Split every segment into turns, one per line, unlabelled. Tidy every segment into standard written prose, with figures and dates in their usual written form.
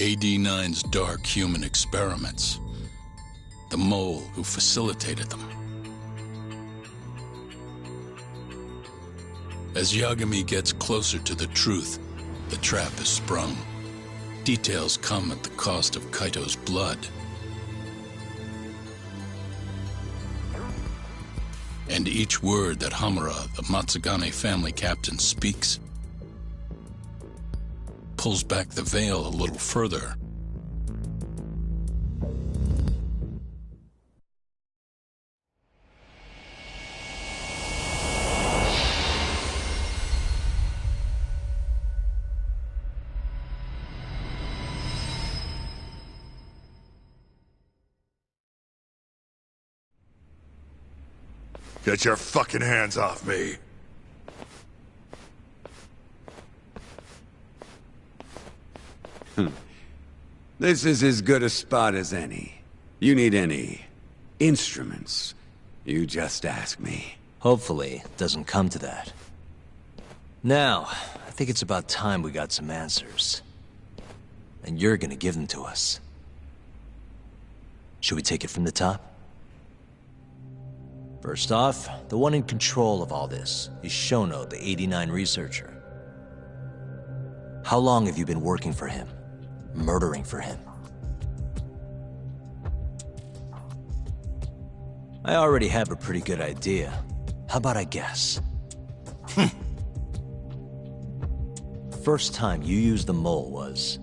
AD-9's dark human experiments. The mole who facilitated them. As Yagami gets closer to the truth, the trap is sprung. Details come at the cost of Kaito's blood. And each word that Hamura, the Matsugane family captain, speaks pulls back the veil a little further.
Get your fucking hands off me!
This is as good a spot as any. You need any instruments, you just ask me.
Hopefully, it doesn't come to that. Now, I think it's about time we got some answers. And you're gonna give them to us. Should we take it from the top? First off, the one in control of all this is Shono, the 89 researcher. How long have you been working for him? Murdering for him? I already have a pretty good idea. How about I guess? First time you used the mole was...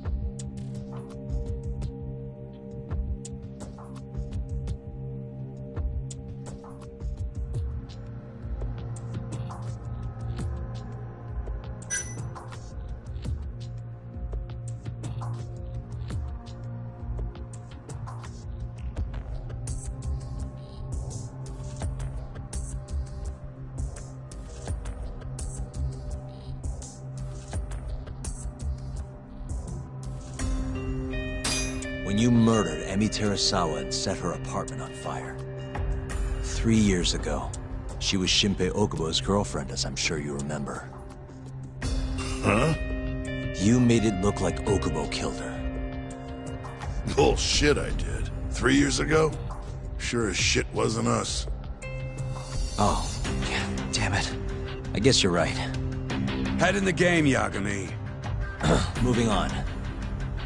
when you murdered Emi Terasawa and set her apartment on fire. 3 years ago, she was Shinpei Okubo's girlfriend, as I'm sure you remember.
Huh?
You made it look like Okubo killed her.
Bullshit I did. 3 years ago? Sure as shit wasn't us.
Oh, yeah, damn it. I guess you're right.
Head in the game, Yagami.
Moving on.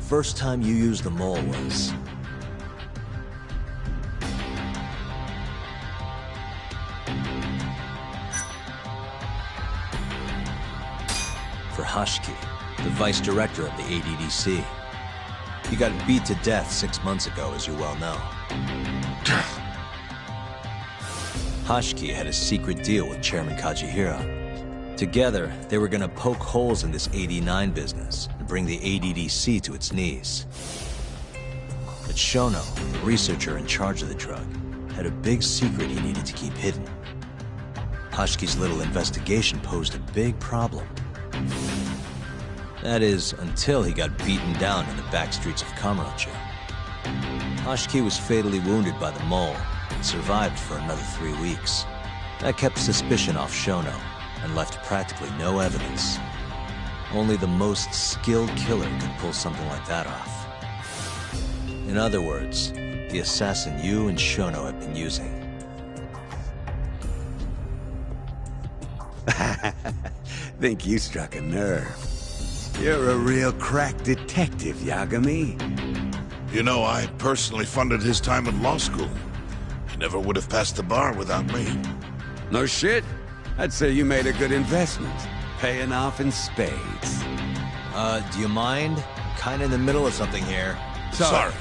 First time you used the mole was... for Hashiki, the vice director of the ADDC. He got beat to death 6 months ago, as you well know. Hashiki had a secret deal with Chairman Kajihira. Together, they were gonna poke holes in this 89 business and bring the ADDC to its knees. But Shono, the researcher in charge of the drug, had a big secret he needed to keep hidden. Hashiki's little investigation posed a big problem. That is, until he got beaten down in the back streets of Kamurocho. Hashiki was fatally wounded by the mole and survived for another 3 weeks. That kept suspicion off Shono and left practically no evidence. Only the most skilled killer could pull something like that off. In other words, the assassin you and Shono have been using.
Think you struck a nerve. You're a real crack detective, Yagami.
You know, I personally funded his time in law school. He never would have passed the bar without me.
No shit. I'd say you made a good investment. Paying off in spades.
Do you mind? I'm kinda in the middle of something here.
Sorry.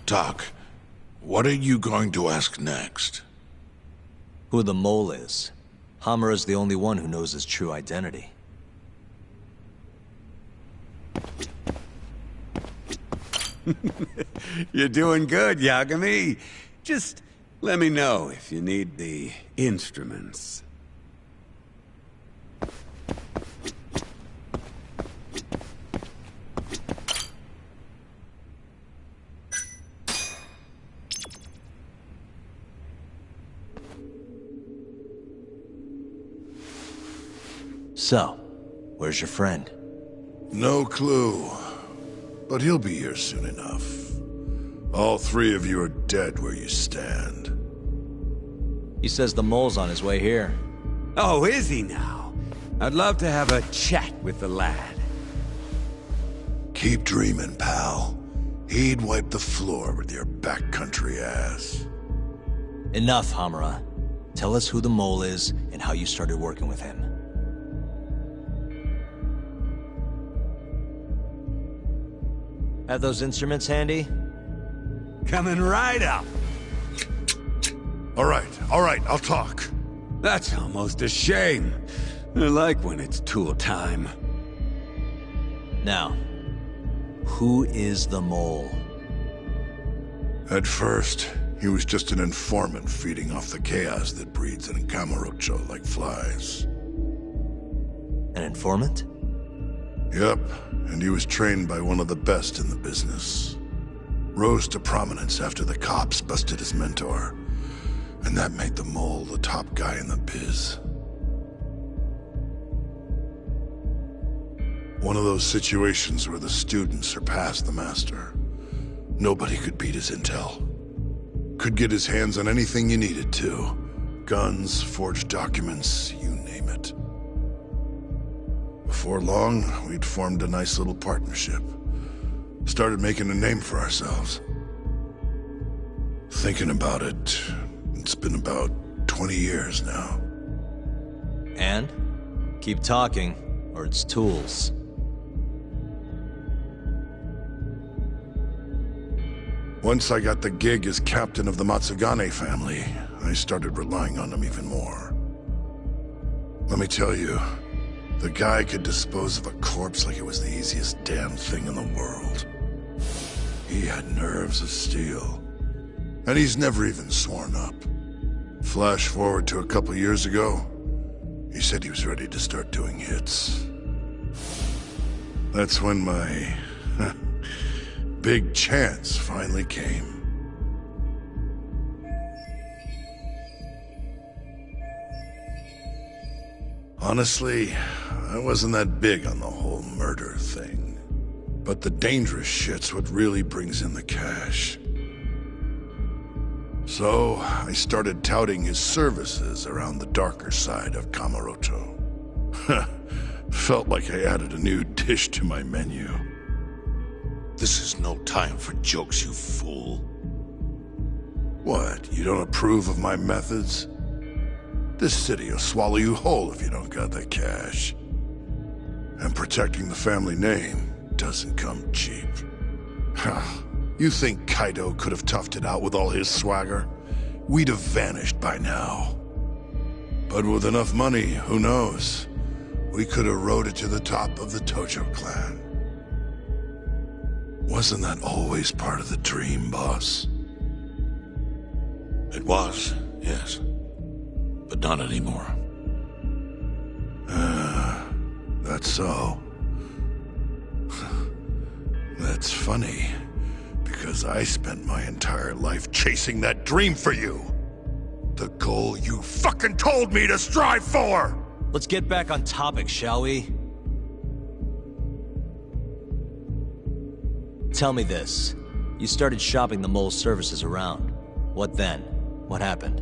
Doc, what are you going to ask next?
Who the mole is. Hamura's the only one who knows his true identity.
You're doing good, Yagami. Just let me know if you need the instruments.
So, where's your friend?
No clue. But he'll be here soon enough. All three of you are dead where you stand.
He says the mole's on his way here.
Oh, is he now? I'd love to have a chat with the lad.
Keep dreaming, pal. He'd wipe the floor with your backcountry ass.
Enough, Hamura. Tell us who the mole is and how you started working with him. Have those instruments handy?
Coming right up.
All right, I'll talk.
That's almost a shame. I like when it's tool time.
Now, who is the mole?
At first, he was just an informant feeding off the chaos that breeds in Kamurocho like flies.
An informant?
Yep, and he was trained by one of the best in the business. Rose to prominence after the cops busted his mentor. And that made the mole the top guy in the biz. One of those situations where the student surpassed the master. Nobody could beat his intel. Could get his hands on anything you needed to. Guns, forged documents, you name it. Before long, we'd formed a nice little partnership. Started making a name for ourselves. Thinking about it, it's been about 20 years now.
And? Keep talking, or it's tools.
Once I got the gig as captain of the Matsugane family, I started relying on him even more. Let me tell you, the guy could dispose of a corpse like it was the easiest damn thing in the world. He had nerves of steel. And he's never even sworn up. Flash forward to a couple years ago, he said he was ready to start doing hits. That's when my big chance finally came. Honestly, I wasn't that big on the whole murder thing. But the dangerous shit's what really brings in the cash. So, I started touting his services around the darker side of Kamurocho. Felt like I added a new dish to my menu.
This is no time for jokes, you fool.
What, you don't approve of my methods? This city will swallow you whole if you don't got the cash. And protecting the family name doesn't come cheap. You think Kaido could have toughed it out with all his swagger? We'd have vanished by now. But with enough money, who knows? We could have rode it to the top of the Tojo clan. Wasn't that always part of the dream, boss?
It was, yes. But not anymore.
That's so. That's funny. Because I spent my entire life chasing that dream for you. The goal you fucking told me to strive for!
Let's get back on topic, shall we? Tell me this. You started shopping the mole's services around. What then? What happened?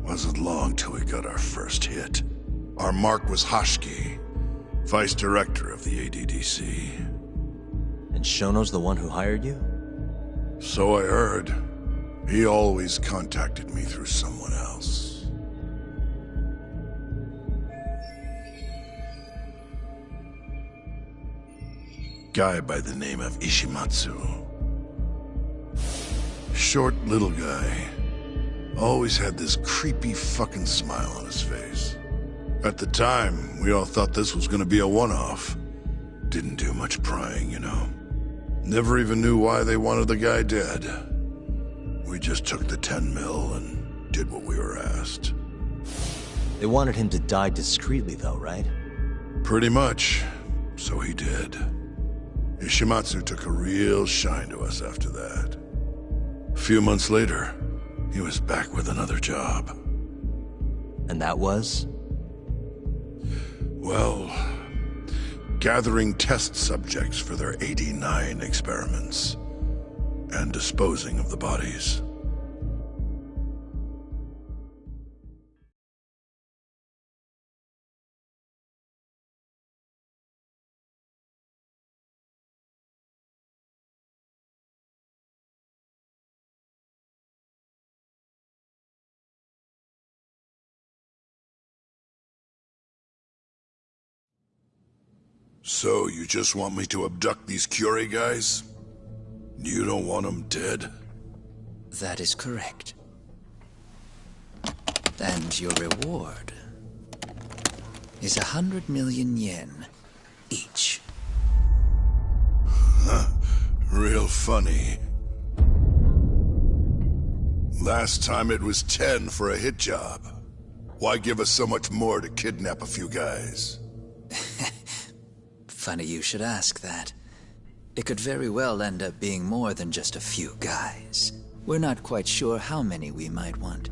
Wasn't long till we got our first hit. Our mark was Hashki, vice director of the ADDC.
And Shono's the one who hired you?
So I heard. He always contacted me through someone else. Guy by the name of Ishimatsu. Short little guy. Always had this creepy fucking smile on his face. At the time, we all thought this was gonna be a one-off. Didn't do much prying, you know. Never even knew why they wanted the guy dead. We just took the 10 mil and did what we were asked.
They wanted him to die discreetly though, right?
Pretty much. So he did. Ishimatsu took a real shine to us after that. A few months later, he was back with another job.
And that was?
Well, gathering test subjects for their 89 experiments, and disposing of the bodies. So, you just want me to abduct these Curie guys? You don't want them dead?
That is correct. And your reward is 100 million yen each.
Real funny. Last time it was 10 for a hit job. Why give us so much more to kidnap a few guys?
Funny you should ask that. It could very well end up being more than just a few guys. We're not quite sure how many we might want.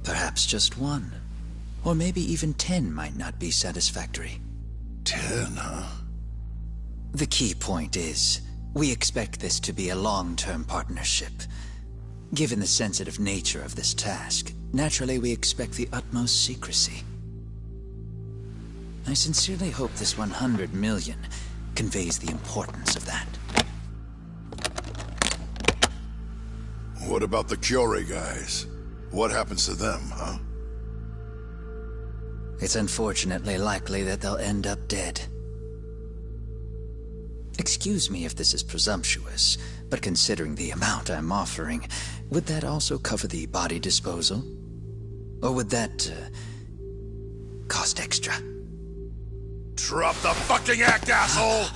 Perhaps just one. Or maybe even 10 might not be satisfactory.
10, huh?
The key point is, we expect this to be a long-term partnership. Given the sensitive nature of this task, naturally we expect the utmost secrecy. I sincerely hope this 100 million conveys the importance of that.
What about the Curie guys? What happens to them, huh?
It's unfortunately likely that they'll end up dead. Excuse me if this is presumptuous, but considering the amount I'm offering, would that also cover the body disposal? Or would that, cost extra?
Drop the fucking act, asshole!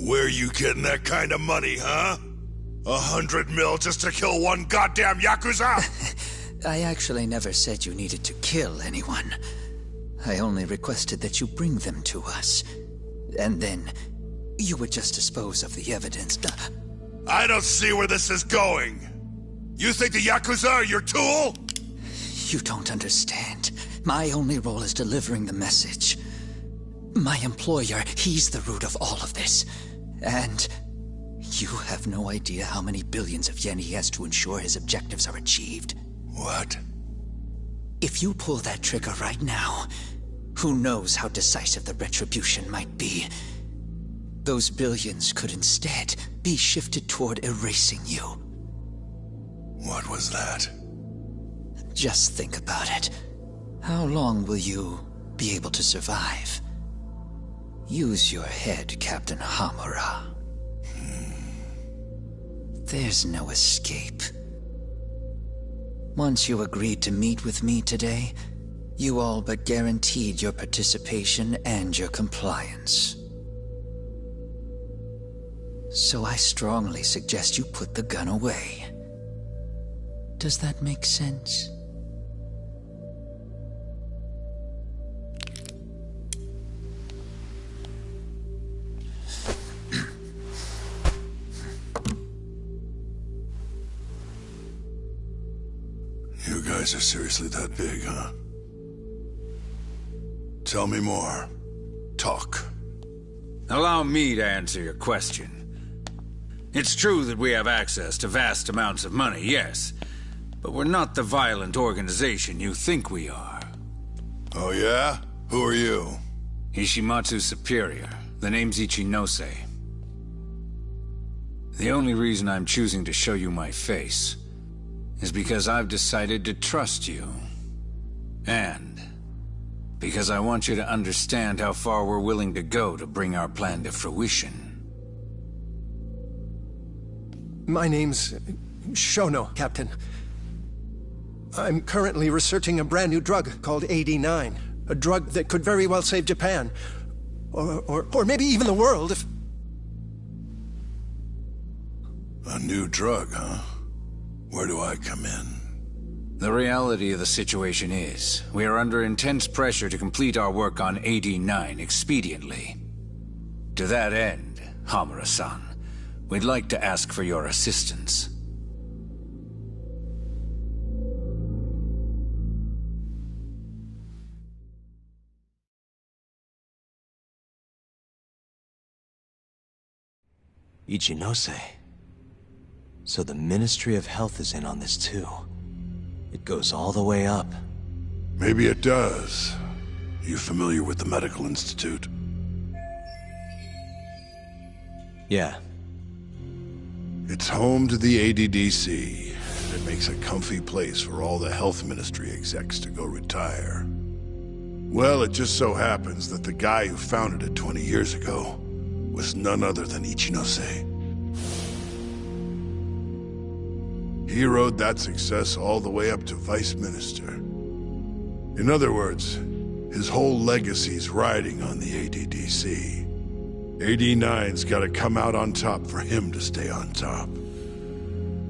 Where you getting that kind of money, huh? 100 mil just to kill one goddamn Yakuza?
I actually never said you needed to kill anyone. I only requested that you bring them to us. And then, you would just dispose of the evidence.
I don't see where this is going. You think the Yakuza are your tool?
You don't understand. My only role is delivering the message. My employer, he's the root of all of this. And you have no idea how many billions of yen he has to ensure his objectives are achieved.
What?
If you pull that trigger right now, who knows how decisive the retribution might be. Those billions could instead be shifted toward erasing you.
What was that?
Just think about it. How long will you be able to survive? Use your head, Captain Hamura. There's no escape. Once you agreed to meet with me today, you all but guaranteed your participation and your compliance. So I strongly suggest you put the gun away. Does that make sense?
You guys are seriously that big, huh? Tell me more. Talk.
Allow me to answer your question. It's true that we have access to vast amounts of money, yes. But we're not the violent organization you think we are.
Oh yeah? Who are you?
Ishimatsu's superior. The name's Ichinose. The only reason I'm choosing to show you my face is because I've decided to trust you. And because I want you to understand how far we're willing to go to bring our plan to fruition.
My name's Shono, Captain. I'm currently researching a brand new drug called 89. A drug that could very well save Japan. Or maybe even the world if...
A new drug, huh? Where do I come in?
The reality of the situation is, we are under intense pressure to complete our work on 89 expediently. To that end, Hamura-san, we'd like to ask for your assistance.
Ichinose. So the Ministry of Health is in on this too. It goes all the way up.
Maybe it does. You familiar with the Medical Institute?
Yeah.
It's home to the ADDC, and it makes a comfy place for all the health ministry execs to go retire. Well, it just so happens that the guy who founded it 20 years ago was none other than Ichinose. He rode that success all the way up to Vice Minister. In other words, his whole legacy's riding on the ADDC. AD9's gotta come out on top for him to stay on top.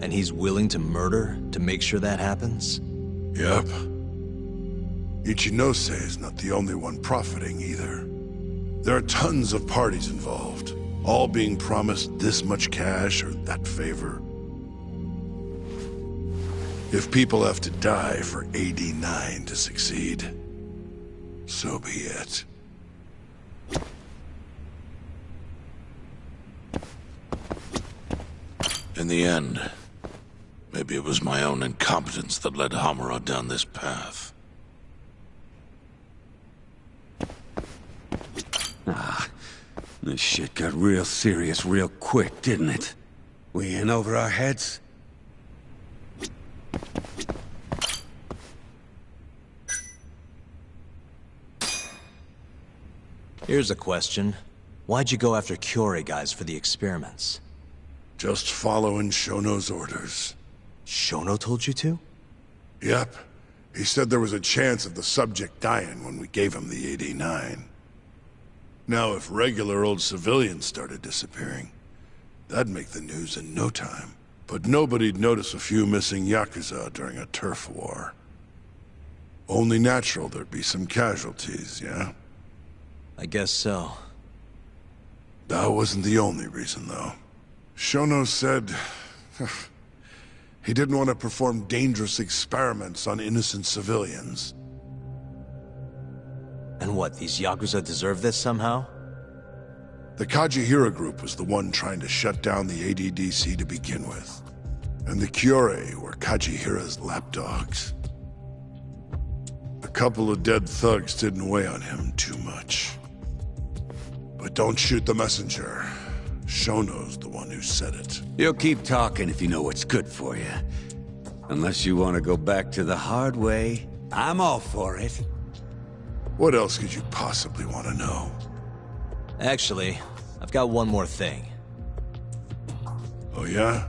And he's willing to murder to make sure that happens?
Yep. Ichinose is not the only one profiting either. There are tons of parties involved, all being promised this much cash or that favor. If people have to die for AD9 to succeed, so be it.
In the end, maybe it was my own incompetence that led Hamura down this path.
This shit got real serious real quick, didn't it? We in over our heads?
Here's a question. Why'd you go after Kyorei guys for the experiments?
Just following Shono's orders.
Shono told you to?
Yep. He said there was a chance of the subject dying when we gave him the AD9. Now, if regular old civilians started disappearing, that'd make the news in no time. But nobody'd notice a few missing Yakuza during a turf war. Only natural there'd be some casualties, yeah?
I guess so.
That wasn't the only reason, though. Shono said he didn't want to perform dangerous experiments on innocent civilians.
And what, these Yakuza deserve this somehow?
The Kajihira group was the one trying to shut down the ADDC to begin with. And the Kyorei were Kajihira's lapdogs. A couple of dead thugs didn't weigh on him too much. But don't shoot the messenger. Shono's the one who said it.
You'll keep talking if you know what's good for you. Unless you want to go back to the hard way, I'm all for it.
What else could you possibly want to know?
Actually, I've got one more thing.
Oh yeah?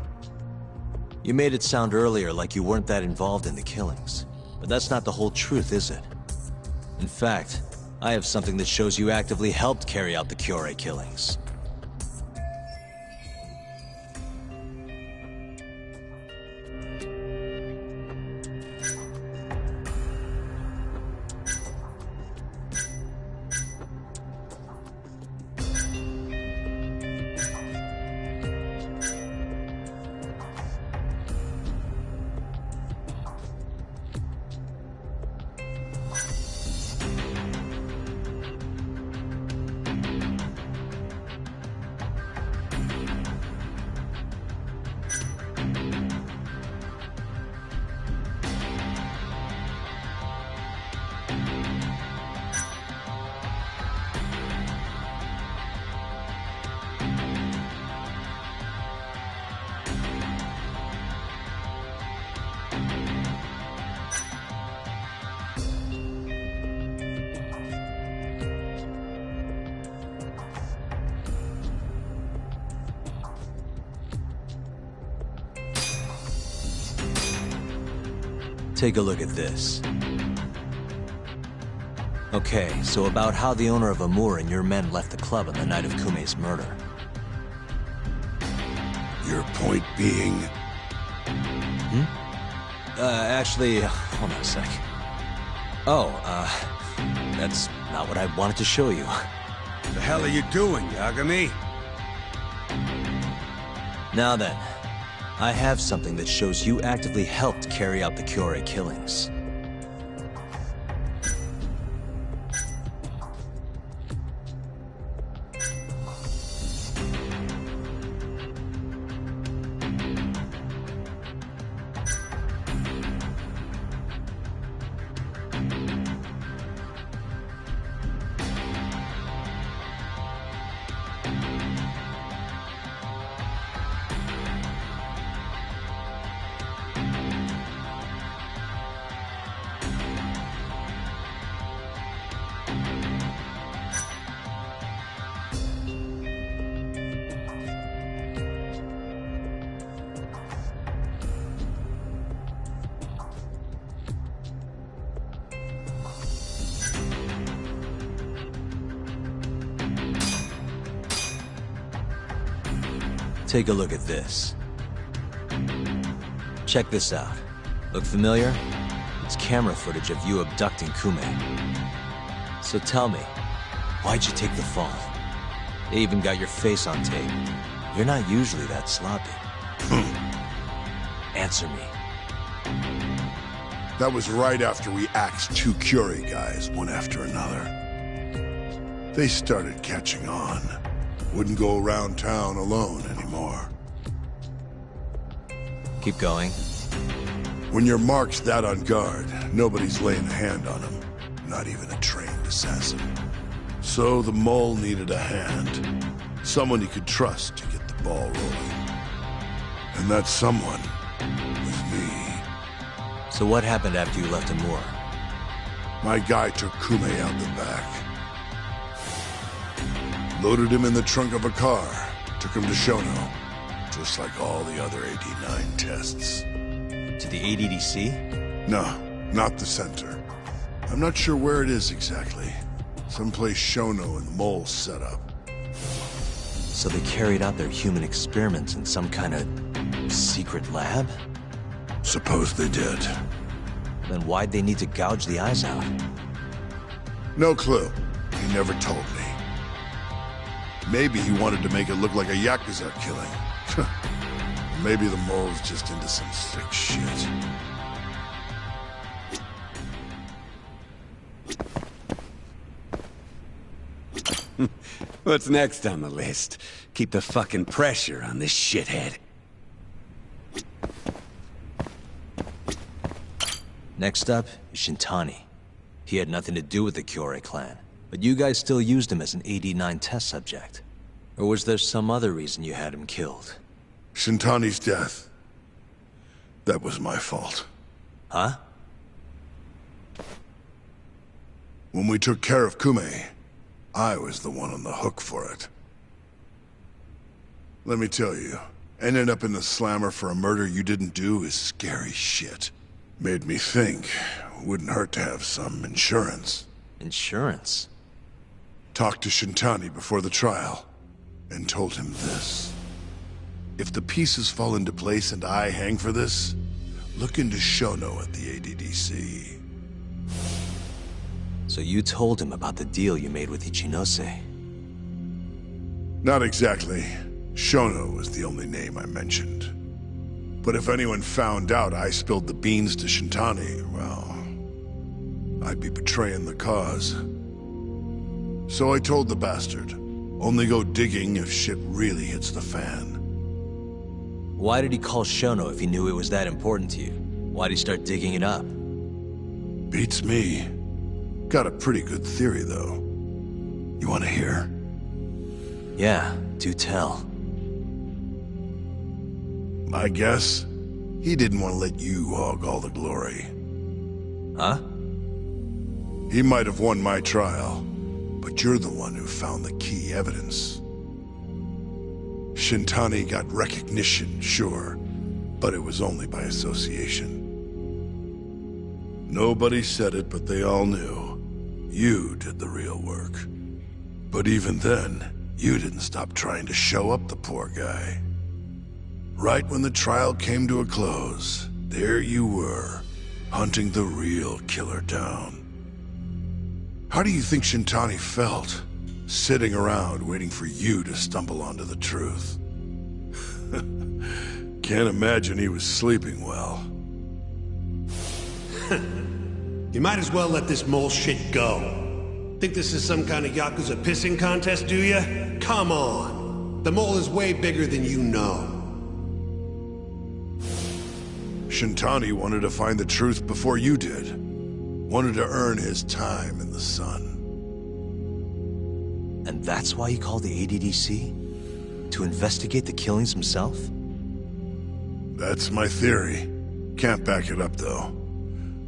You made it sound earlier like you weren't that involved in the killings. But that's not the whole truth, is it? In fact, I have something that shows you actively helped carry out the Kyorei killings. Take a look at this. Okay, so about how the owner of Amur and your men left the club on the night of Kumei's murder.
Your point being?
Actually, hold on a sec. Oh, that's not what I wanted to show you.
The hell are you doing, Yagami?
Now then, I have something that shows you actively helped carry out the Kyorei killings. Take a look at this. Check this out. Look familiar? It's camera footage of you abducting Kume. So tell me, why'd you take the fall? They even got your face on tape. You're not usually that sloppy. Answer me.
That was right after we axed 2 Curie guys, one after another. They started catching on. Wouldn't go around town alone anymore.
Keep going.
When your mark's that on guard, nobody's laying a hand on him. Not even a trained assassin. So the mole needed a hand. Someone he could trust to get the ball rolling. And that someone was me.
So what happened after you left Amur?
My guy took Kume out the back. Loaded him in the trunk of a car. Took him to Shono. Just like all the other 89 tests.
To the ADDC?
No, not the center. I'm not sure where it is exactly. Someplace Shono and the Mole set up.
So they carried out their human experiments in some kind of secret lab?
Suppose they did.
Then why'd they need to gouge the eyes out?
No clue. He never told me. Maybe he wanted to make it look like a Yakuza killing. Maybe the mole's just into some sick shit.
What's next on the list? Keep the fucking pressure on this shithead.
Next up is Shintani. He had nothing to do with the Kyorei clan, but you guys still used him as an 89 test subject. Or was there some other reason you had him killed?
Shintani's death. That was my fault.
Huh?
When we took care of Kume, I was the one on the hook for it. Let me tell you, ending up in the slammer for a murder you didn't do is scary shit. Made me think, wouldn't hurt to have some insurance.
Insurance?
Talked to Shintani before the trial, and told him this. If the pieces fall into place and I hang for this, look into Shono at the ADDC.
So you told him about the deal you made with Ichinose?
Not exactly. Shono was the only name I mentioned. But if anyone found out I spilled the beans to Shintani, well, I'd be betraying the cause. So I told the bastard, only go digging if shit really hits the fan.
Why did he call Shono if he knew it was that important to you? Why'd he start digging it up?
Beats me. Got a pretty good theory, though. You want to hear?
Yeah, do tell.
My guess? He didn't want to let you hog all the glory.
Huh?
He might have won my trial, but you're the one who found the key evidence. Shintani got recognition, sure, but it was only by association. Nobody said it, but they all knew. You did the real work. But even then, you didn't stop trying to show up the poor guy. Right when the trial came to a close, there you were, hunting the real killer down. How do you think Shintani felt, sitting around waiting for you to stumble onto the truth? Can't imagine he was sleeping well.
You might as well let this mole shit go. Think this is some kind of Yakuza pissing contest, do ya? Come on. The mole is way bigger than you know.
Shintani wanted to find the truth before you did. Wanted to earn his time in the sun.
And that's why he called the ADDC? To investigate the killings himself?
That's my theory. Can't back it up, though.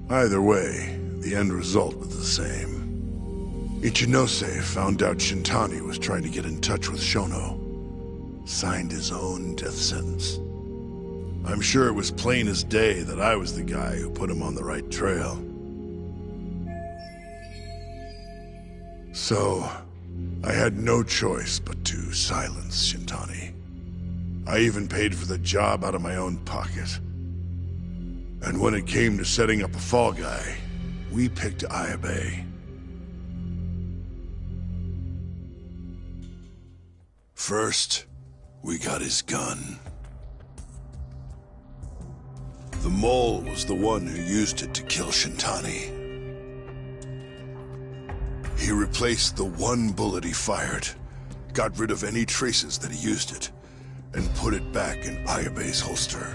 Either way, the end result was the same. Ichinose found out Shintani was trying to get in touch with Shono. Signed his own death sentence. I'm sure it was plain as day that I was the guy who put him on the right trail. So, I had no choice but to silence Shintani. I even paid for the job out of my own pocket. And when it came to setting up a fall guy, we picked Ayabe. First, we got his gun. The mole was the one who used it to kill Shintani. He replaced the one bullet he fired, got rid of any traces that he used it, and put it back in Ayabe's holster.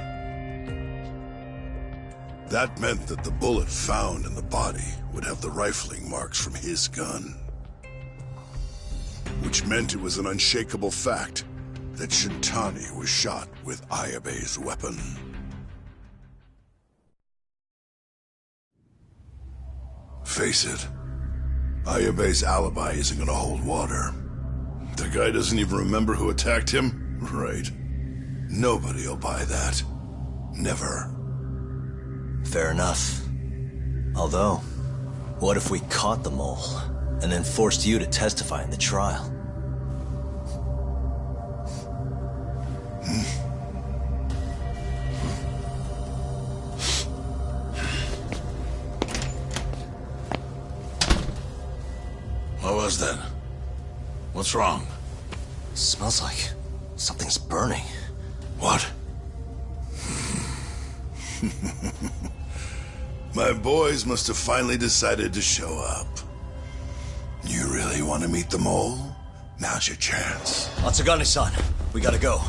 That meant that the bullet found in the body would have the rifling marks from his gun. Which meant it was an unshakable fact that Shintani was shot with Ayabe's weapon. Face it, Ayabe's alibi isn't gonna hold water. The guy doesn't even remember who attacked him? Right. Nobody'll buy that. Never.
Fair enough. Although, what if we caught the mole, and then forced you to testify in the trial?
What was that? What's wrong?
Smells like something's burning.
What?
My boys must have finally decided to show up. You really want to meet the mole? Now's your chance.
Matsugane-san, we gotta go.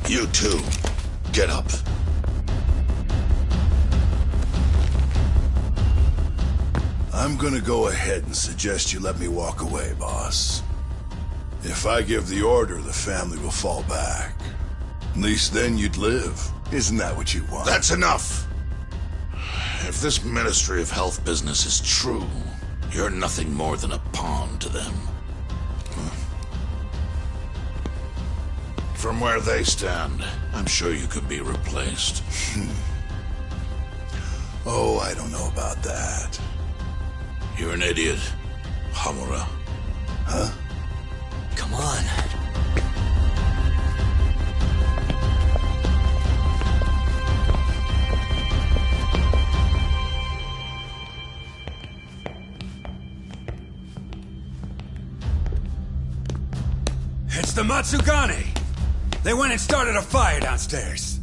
You too. Get up.
I'm gonna go ahead and suggest you let me walk away, boss. If I give the order, the family will fall back. At least then you'd live. Isn't that what you want?
That's enough! If this Ministry of Health business is true, you're nothing more than a pawn to them. From where they stand, I'm sure you could be replaced.
Oh, I don't know about that.
You're an idiot, Hamura.
Huh?
Come on.
It's the Matsugane! They went and started a fire downstairs.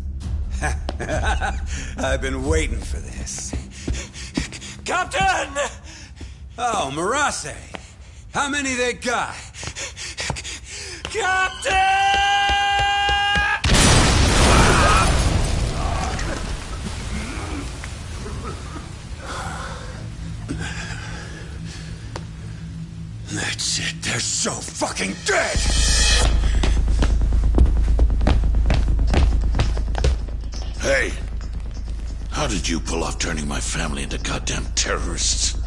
I've been waiting for this.
Captain!
Oh, Marase! How many they got?
Captain!
That's it, they're so fucking dead!
Hey! How did you pull off turning my family into goddamn terrorists?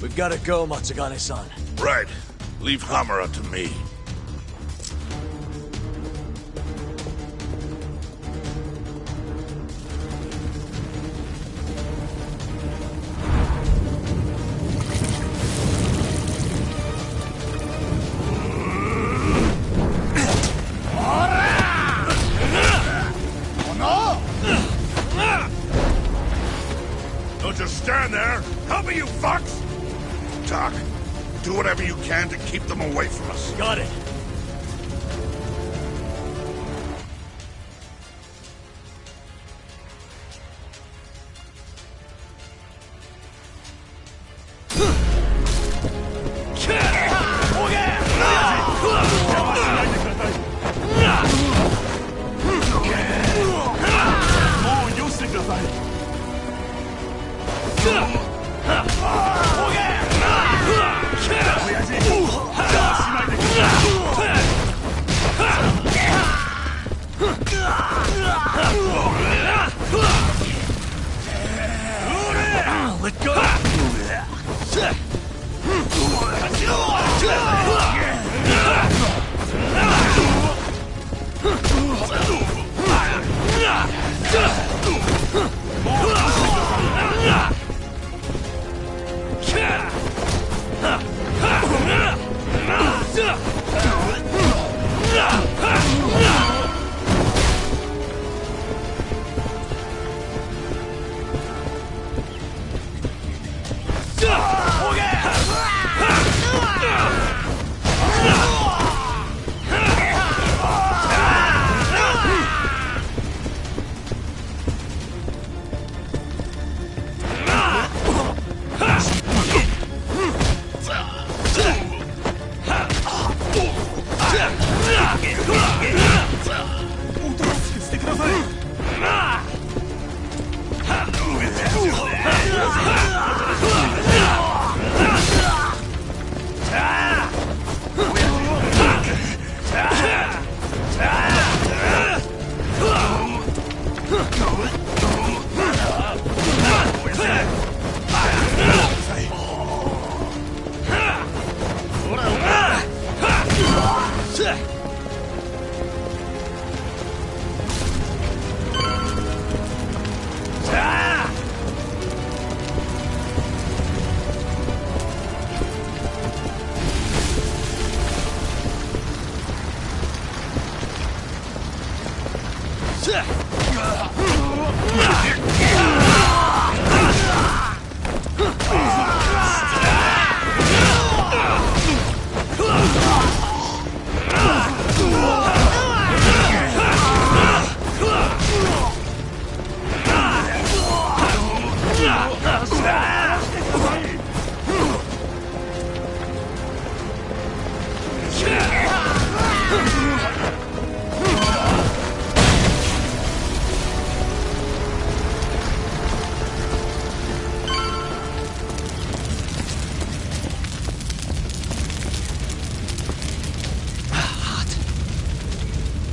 We've gotta go, Matsugane-san.
Right. Leave Hamura to me. Don't just stand there! Help me, you fucks! Doc, do whatever you can to keep them away from us.
Got it.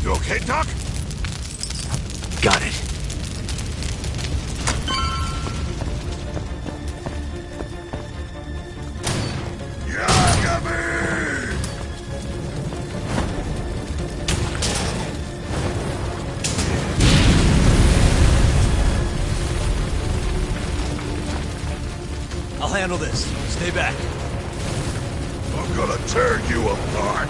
You okay, Doc?
Got it.
I'll handle this. Stay back.
I'm gonna tear you apart.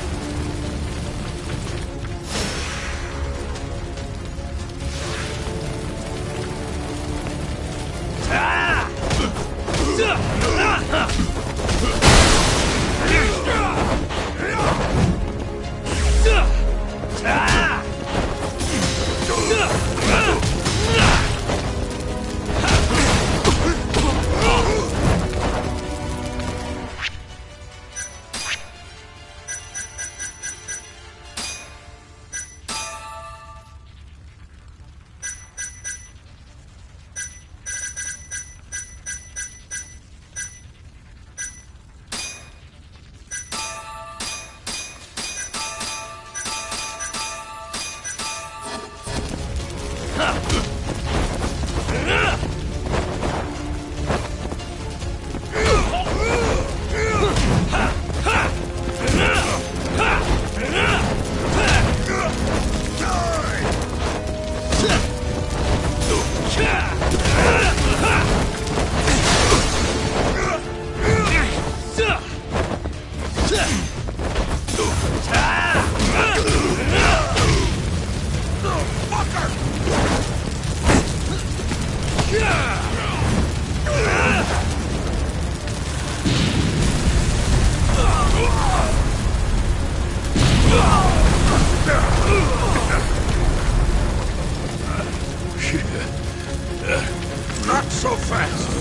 Not so fast!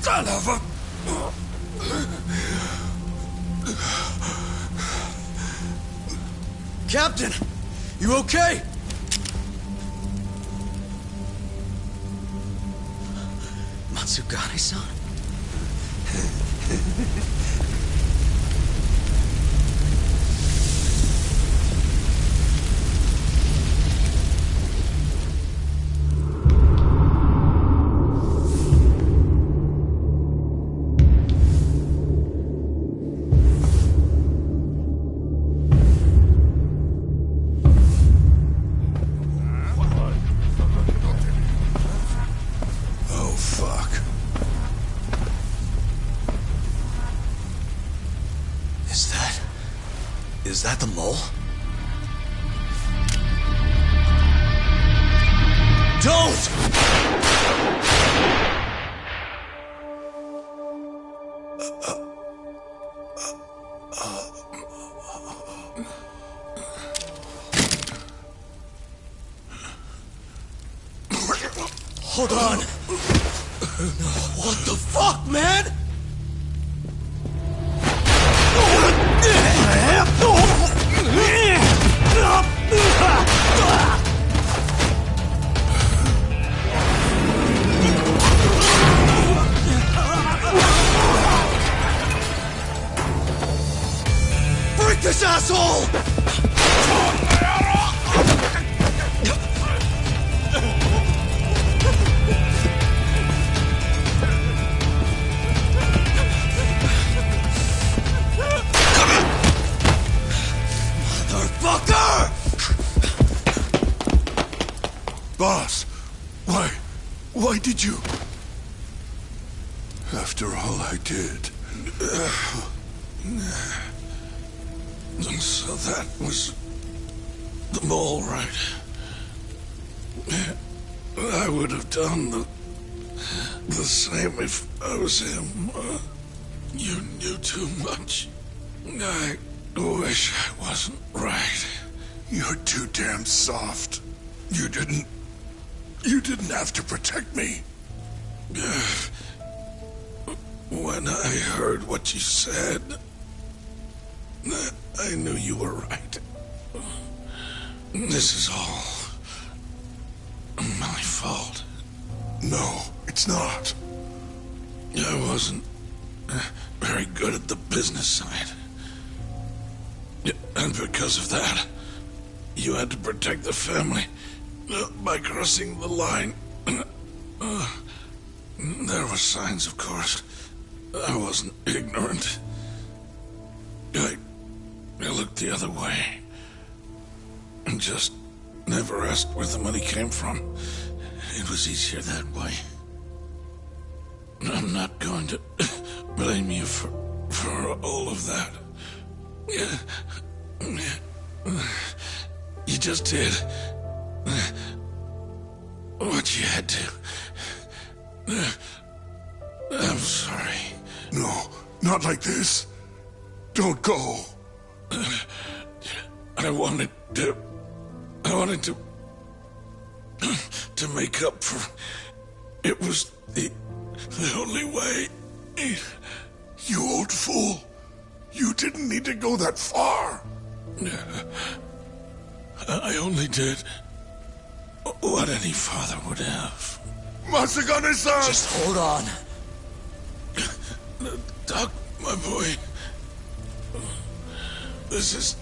Son of a...
Captain! You okay?
Matsugane-san?
that the mole? Don't! Hold on! What the fuck, man? Break this asshole!
Boss, why did you? After all I did.
So that was the mole, right? I would have done the same if I was him. You knew too much. I wish I wasn't right.
You're too damn soft. You didn't have to protect me.
When I heard what you said, I knew you were right. This is all my fault.
No, it's not.
I wasn't very good at the business side. And because of that, you had to protect the family by crossing the line. There were signs, of course. I wasn't ignorant. I looked the other way and just never asked where the money came from. It was easier that way. I'm not going to blame you for all of that. You just did what you had to. I'm sorry.
No, not like this. Don't go.
I wanted to make up for. It was the only way.
You old fool. You didn't need to go that far.
I only did what any father would have.
Matsugane-san!
Just hold on.
Doc, my boy. This is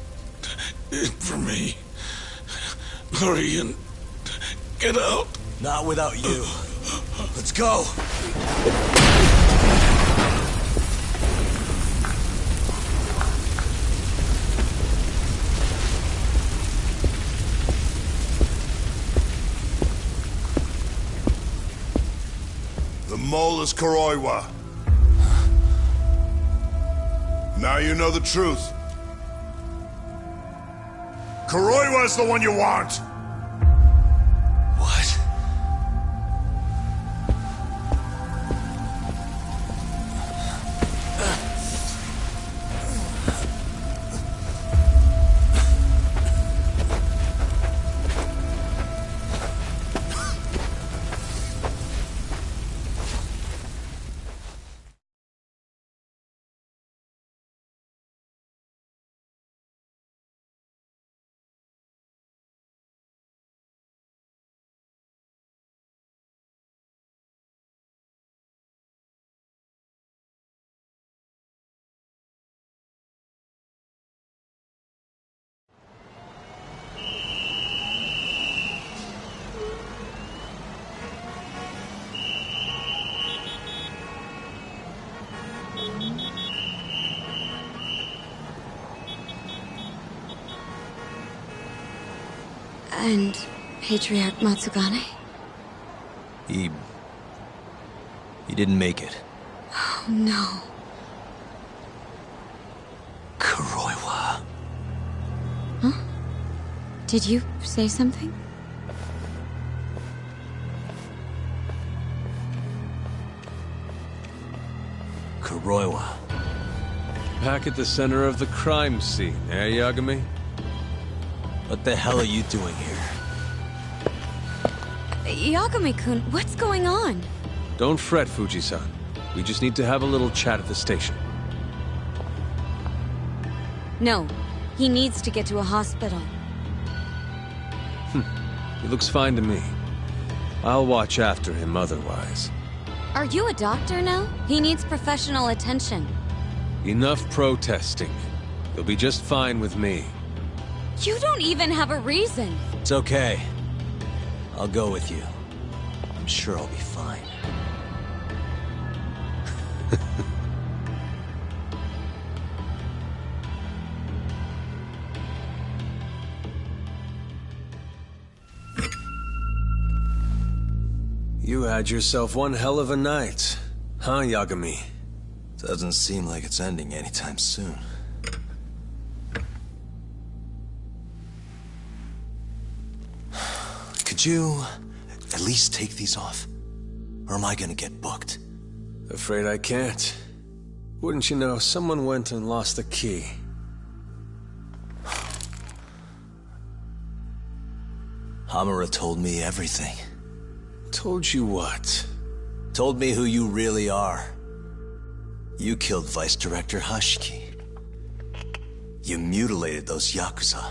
it for me. Hurry and get out.
Not without you. Let's go.
The mole is Kuroiwa. Now you know the truth. Kuroiwa is the one you want.
What?
And Patriarch Matsugane?
He didn't make it.
Oh, no.
Kuroiwa.
Did you say something?
Kuroiwa.
Back at the center of the crime scene, eh, Yagami?
What the hell are you doing here?
Yagami-kun, what's going on?
Don't fret, Fuji-san. We just need to have a little chat at the station.
No, he needs to get to a hospital.
He looks fine to me. I'll watch after him otherwise.
Are you a doctor now? He needs professional attention.
Enough protesting. He'll be just fine with me.
You don't even have a reason.
It's okay. I'll go with you. I'm sure I'll be fine.
You had yourself one hell of a night, huh, Yagami?
Doesn't seem like it's ending anytime soon. Could you at least take these off? Or am I gonna get booked?
Afraid I can't. Wouldn't you know, someone went and lost the key.
Hamura told me everything.
Told you what?
Told me who you really are. You killed Vice Director Hashiki. You mutilated those Yakuza.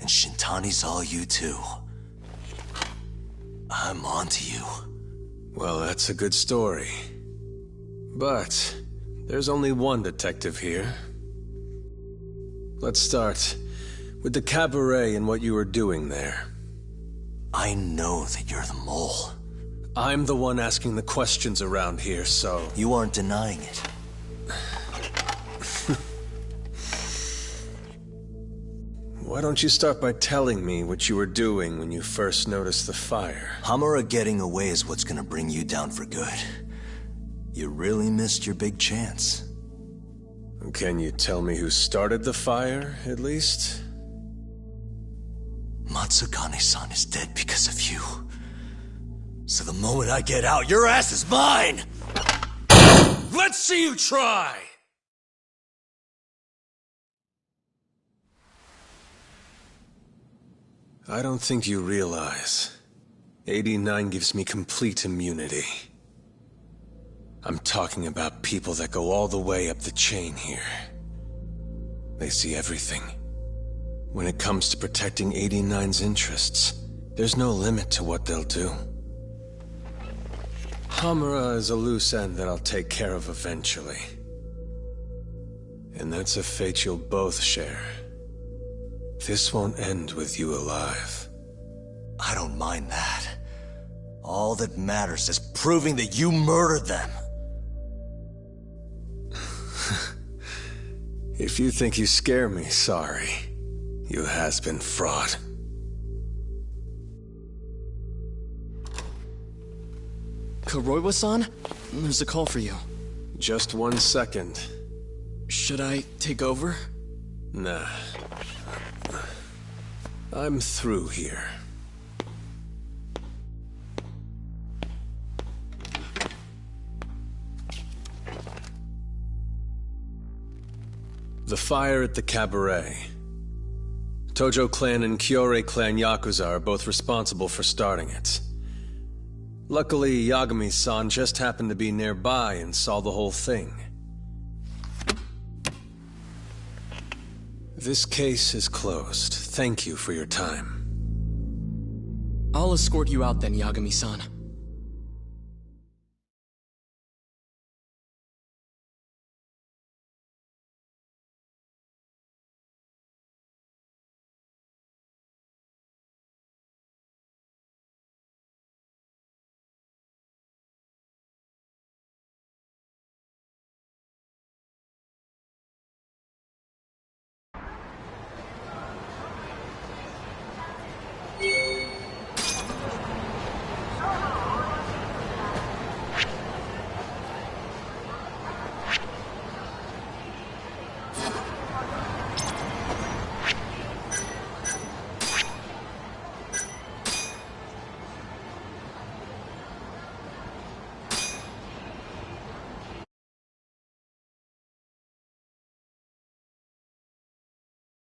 And Shintani's all you too. I'm onto you.
Well, that's a good story. But there's only one detective here. Let's start with the cabaret and what you were doing there.
I know that you're the mole.
I'm the one asking the questions around here, so...
You aren't denying it.
Why don't you start by telling me what you were doing when you first noticed the fire?
Hamura getting away is what's gonna bring you down for good. You really missed your big chance.
Can you tell me who started the fire, at least?
Matsugane-san is dead because of you. So the moment I get out, your ass is mine!
Let's see you try! I don't think you realize. 89 gives me complete immunity. I'm talking about people that go all the way up the chain here. They see everything. When it comes to protecting 89's interests, there's no limit to what they'll do. Hamura is a loose end that I'll take care of eventually. And that's a fate you'll both share. This won't end with you alive.
I don't mind that. All that matters is proving that you murdered them.
If you think you scare me, sorry. You has-been fraud.
Kuroiwa-san? There's a call for you.
Just 1 second.
Should I take over?
Nah. I'm through here. The fire at the cabaret. Tojo clan and Kyorei clan Yakuza are both responsible for starting it. Luckily, Yagami-san just happened to be nearby and saw the whole thing. This case is closed. Thank you for your time.
I'll escort you out then, Yagami-san.